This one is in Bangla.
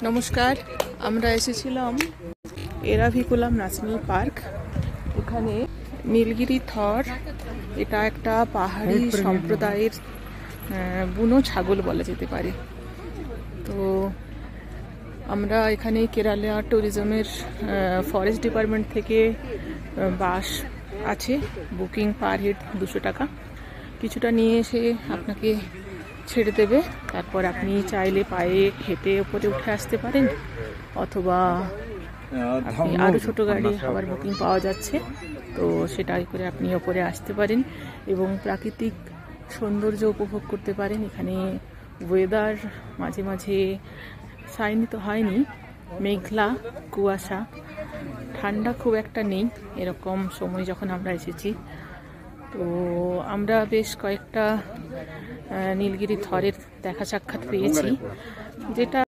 নমস্কার, আমরা এসেছিলাম এরাভিকুলাম ন্যাশনাল পার্ক। এখানে নীলগিরি থর, এটা একটা পাহাড়ি সম্প্রদায়ের বুনো ছাগল বলা যেতে পারে। তো আমরা এখানে কেরালা ট্যুরিজমের ফরেস্ট ডিপার্টমেন্ট থেকে বাস আছে, বুকিং পার হেড 200 টাকা। কিছুটা নিয়ে এসে আপনাকে ছেড়ে দেবে, তারপর আপনি চাইলে পায়ে হেঁটে উপরে উঠে আসতে পারেন, অথবা আপনি আরও ছোটো গাড়ি আবার বুকিং পাওয়া যাচ্ছে, তো সেটাই করে আপনি ওপরে আসতে পারেন এবং প্রাকৃতিক সৌন্দর্য উপভোগ করতে পারেন। এখানে ওয়েদার মাঝে মাঝে সাইনি তো হয়নি, মেঘলা, কুয়াশা, ঠান্ডা খুব একটা নেই এরকম সময় যখন আমরা এসেছি। তো আমরা বেশ কয়েকটা নীলগিরি থরের দেখা সাক্ষাৎ পেয়েছি, যেটা